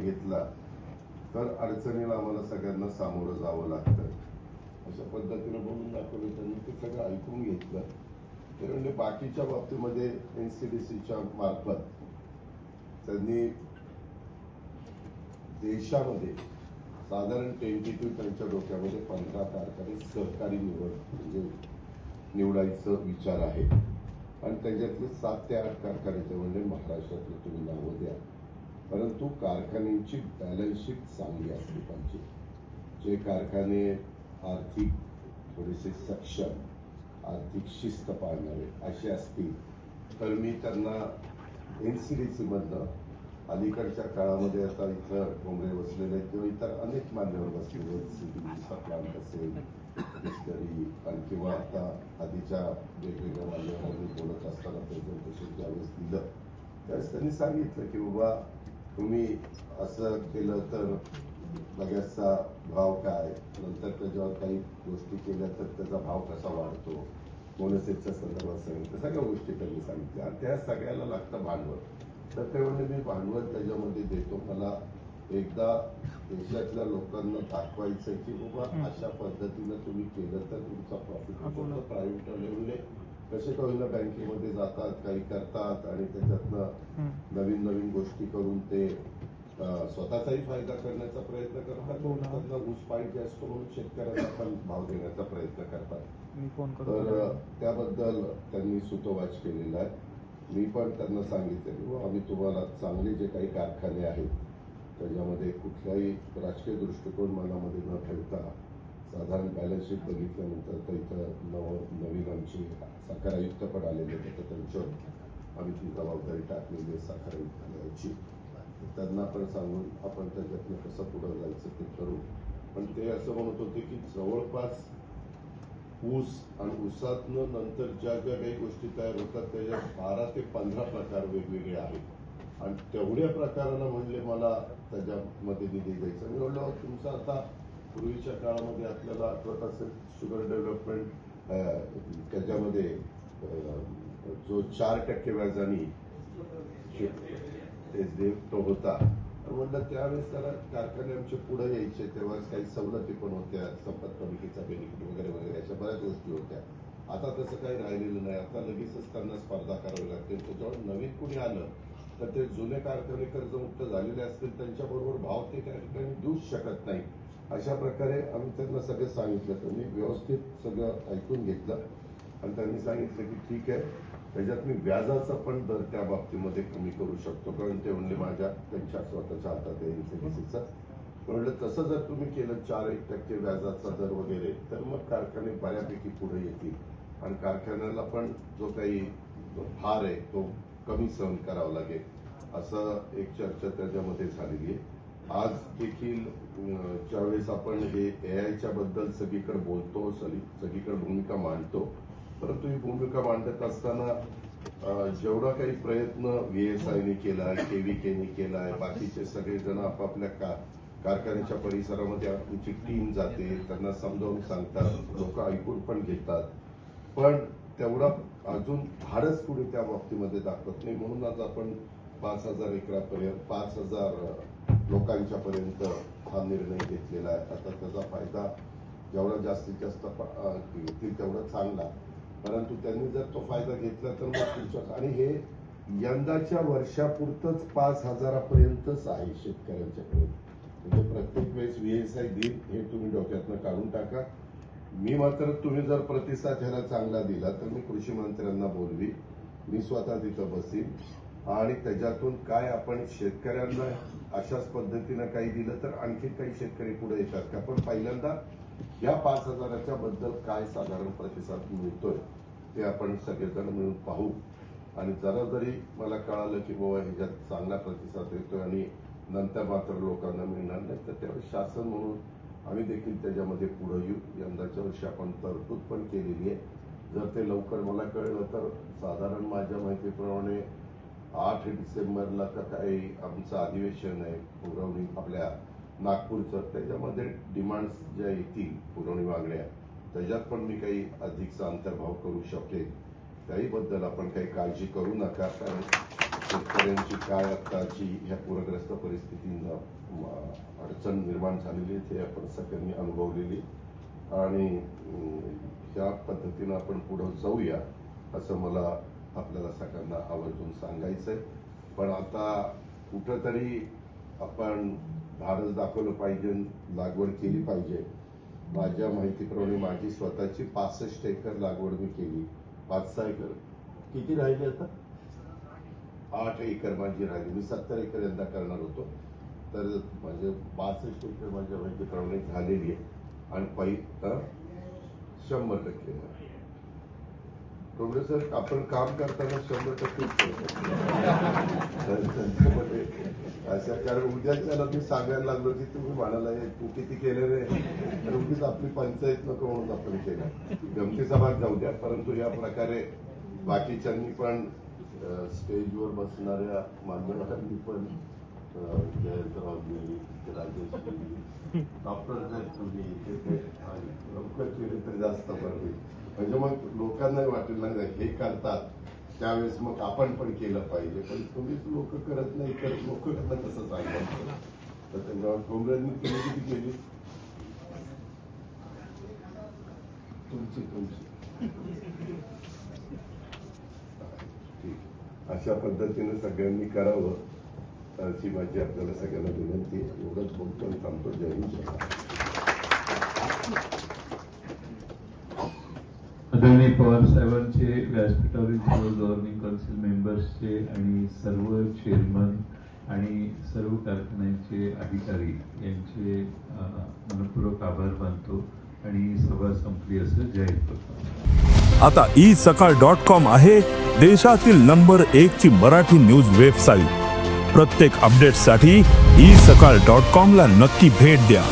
घेतला तर अडचणीला आम्हाला सगळ्यांना सामोरं जावं लागतं, अशा पद्धतीने बोलून दाखवलं. त्यांनी ते सगळं ऐकून घेतलं. ते म्हणजे बाकीच्या बाबतीमध्ये NCDCच्या मार्फत त्यांनी देशामध्ये साधारण टेंटेटिव्ह त्यांच्या डोक्यामध्ये 15 कारखाने सहकारी म्हणजे निवडायचं विचार आहे. आणि त्याच्यातले 7 ते 8 कारखाने ते म्हणजे महाराष्ट्रातले तुम्ही नावं द्या, परंतु कारखान्यांची बॅलन्स शीट चांगली असली पाहिजे. जे कारखाने आर्थिक थोडेसे सक्षम, आर्थिक शिस्त पाळणारे असे असतील तर मी त्यांना NCDC मधनं अलीकडच्या काळामध्ये आता इथं ठोंबरे बसलेले किंवा इतर अनेक मान्यवर बसलेले CPDCचा प्लांट असेल तरी किंवा आता आधीच्या वेगवेगळ्या मान्यवरांनी बोलत असताना प्रेझेंटेशन ज्यावेळेस दिलं त्यावेळेस त्यांनी सांगितलं की बाबा तुम्ही असं केलं तर बघ्याचा भाव काय, नंतर त्याच्यावर काही गोष्टी केल्या तर त्याचा भाव कसा वाढतो, बोनसेसच्या संदर्भात सांगितलं, सगळ्या गोष्टी त्यांनी सांगितल्या. आणि त्या सगळ्याला लागतं भांडवल. तर ते म्हणजे मी भांडवल त्याच्यामध्ये देतो. मला एकदा देशातल्या लोकांना दाखवायचं की बाबा अशा पद्धतीनं तुम्ही केलं तर तुमचा प्रॉफिट होतो. प्रायव्हेट लेवलने कसे का होईना बँकेमध्ये जातात, काही करतात आणि त्याच्यातनं नवीन नवीन गोष्टी करून ते स्वतःचाही फायदा करण्याचा प्रयत्न करतात. त्यांना ऊस पाहिजे असतो म्हणून शेतकऱ्यांना पण भाव देण्याचा प्रयत्न करतात. तर त्याबद्दल त्यांनी सुतोवाच केलेला आहे. मी पण त्यांना सांगितलं की आम्ही तुम्हाला चांगले जे काही कारखाने आहेत त्याच्यामध्ये कुठलाही राजकीय दृष्टिकोन मनामध्ये न ठेवता साधारण बॅलन्स शीट बघितल्यानंतर तर इथं नवीन आमची साखर आयुक्त पण आलेले होते, तर त्यांच्यावर आम्ही ती जबाबदारी टाकलेली आहे साखर आयुक्तालयाची. त्यांना पण सांगून आपण त्याच्यातनं कसं पुढं जायचं ते करू. पण ते असं म्हणत होते की जवळपास ऊस आणि ऊसातनं नंतर ज्या ज्या काही गोष्टी तयार होतात त्याच्या 12 ते 15 प्रकार वेगवेगळे आहेत आणि तेवढ्या प्रकारानं म्हणले मला त्याच्यामध्ये निधी द्यायचा. मी म्हणलं तुमचं आता पूर्वीच्या काळामध्ये आपल्याला आठवत असेल शुगर डेव्हलपमेंट त्याच्यामध्ये जो 4% व्याजाने तो होता, म्हटलं त्यावेळेस त्याला कारखाने आमचे पुढे यायचे तेव्हा काही सवलती पण होत्या, संपत कमिटीचा बेनिफिट वगैरे वगैरे अशा बऱ्याच गोष्टी होत्या. आता तसं काही राहिलेलं नाही. आता लगेचच त्यांना स्पर्धा करावी लागते. त्याच्यावर नवीन कुणी आलं तर ते जुने कारखाने कर्जमुक्त झालेले असतील त्यांच्याबरोबर भाव ते त्या ठिकाणी देऊच शकत नाही. अशा प्रकारे आम्ही त्यांना सगळं सांगितलं. त्यांनी व्यवस्थित सगळं ऐकून घेतलं आणि त्यांनी सांगितलं की ठीक आहे, त्याच्यात मी व्याजाचा पण दर त्या बाबतीमध्ये कमी करू शकतो, कारण ते म्हणले माझ्या त्यांच्या स्वतःच्या हातात आहे NCDCचा. म्हणलं तसं जर तुम्ही केलं 4% व्याजाचा दर वगैरे तर मग कारखाने बऱ्यापैकी पुढे येतील आणि कारखान्याला पण जो काही भार आहे तो कमी सहन करावा लागेल, असं एक चर्चा त्याच्यामध्ये झालेली आहे. आज देखील ज्यावेळेस आपण हे AIच्या बद्दल सगळीकडे बोलतो, सगळीकडे भूमिका मांडतो, परंतु ही भूमिका मांडत असताना जेवढा काही प्रयत्न VSIने केला, KVKने केलाय, बाकीचे सगळेजण आपापल्या कारखान्याच्या परिसरामध्ये आमची टीम जाते, त्यांना समजावून सांगतात, लोक ऐकून पण घेतात, पण तेवढा अजून धाडस कुणी त्या बाबतीमध्ये दाखवत नाही. म्हणून आज आपण 5,000 एकरापर्यंत 5,000 लोकांच्या पर्यंत हा निर्णय घेतलेला आहे. आता त्याचा फायदा जेवढा जास्तीत जास्त घेतील तेवढा चांगला, परंतु त्यांनी जर तो फायदा घेतला तर मग पुढच्या आणि हे यंदाच्या वर्षापुरतच 5,000 पर्यंतच आहे शेतकऱ्यांच्यापर्यंत. म्हणजे प्रत्येक वेळेस VSI देईल हे तुम्ही डोक्यातनं काढून टाका. मी मात्र तुम्ही जर प्रतिसाद ह्याला चांगला दिला तर मी कृषी मंत्र्यांना बोलवी, मी स्वतः तिथं बसीन आणि त्याच्यातून काय आपण शेतकऱ्यांना अशाच पद्धतीनं काही दिलं तर आणखी काही शेतकरी पुढे येतात का. पण पहिल्यांदा या 5,000च्या बद्दल काय साधारण प्रतिसाद मिळतोय ते आपण सगळेजण मिळून पाहू. आणि जरा जरी मला कळालं की बाबा ह्याच्यात चांगला प्रतिसाद येतोय आणि नंतर मात्र लोकांना मिळणार नाही तर त्यावेळेस शासन म्हणून आम्ही देखील त्याच्यामध्ये पुढे येऊ. यंदाच्या वर्षी आपण तरतूद पण केलेली आहे. जर ते लवकर मला कळलं तर साधारण माझ्या माहितीप्रमाणे 8 डिसेंबरला का काही आमचं अधिवेशन आहे पुरवणी आपल्या नागपूरचं, त्याच्यामध्ये डिमांड्स ज्या येतील पुरवणी मागण्या त्याच्यात पण मी काही अधिकचा अंतर्भाव करू शकेल. त्याही बद्दल आपण काही काळजी करू नका, कारण शेतकऱ्यांची काय आत्ताची ह्या पूरग्रस्त परिस्थितीनं अडचण निर्माण झालेली ते आपण सगळ्यांनी अनुभवलेली आणि ह्या पद्धतीनं आपण पुढे जाऊया असं मला आपल्याला सगळ्यांना आवर्जून सांगायचं आहे. पण आता कुठंतरी आपण धाडस दाखवलं पाहिजे, लागवड केली पाहिजे. माझ्या माहितीप्रमाणे माझी स्वतःची 65 एकर लागवड मी केली. 5-6 एकर किती राहिले आता 8 एकर माझी राहिली. मी 70 एकर यंदा करणार होतो. तर माझे 65 एकर माझ्या माहितीप्रमाणे झालेली आहे आणि 100% प्रोग्रेसर आपण काम करताना 100% त्यांच्यामध्ये अशा. कारण उद्याच्याला मी सांगायला लागलो की तुम्ही म्हणाला तू किती केलं रे, तर उगीच आपली पंचायत नको म्हणून आपण केलं. गमतीचा भाग जाऊ द्या. परंतु या प्रकारे बाकीच्यांनी पण स्टेजवर बसणाऱ्या मान्यवरांनी पण जयंतरावजी, राजेश, डॉक्टर लवकर केले तरी जास्त बरं होईल. म्हणजे मग लोकांनाही वाटेल नाही हे करतात त्यावेळेस मग आपण पण केलं पाहिजे. पण तुम्हीच लोक करत नाही तर लोक करणं कसं सांगायचं. तर त्यांना काँग्रेसनी तुम्ही किती केली तुमची ठीक. अशा पद्धतीने सगळ्यांनी करावं अशी माझी आपल्याला सगळ्यांना विनंती. एवढंच बोलतो आणि थांबतो. जय हिंद. आदरणीय पवार साहेबांचे व्यासपीठावरील सर्व गव्हर्निंग काउन्सिल मेंबर्सचे आणि सर्व चेअरमन आणि सर्व कारखान्यांचे अधिकारी यांचे मनपूर्वक आभार मानतो आणि सभा संपली असं जाहीर करतो. आता isakal.com आहे देशातील नंबर 1 ची मराठी न्यूज वेबसाईट. प्रत्येक अपडेटसाठी isakal.com ला नक्की भेट द्या.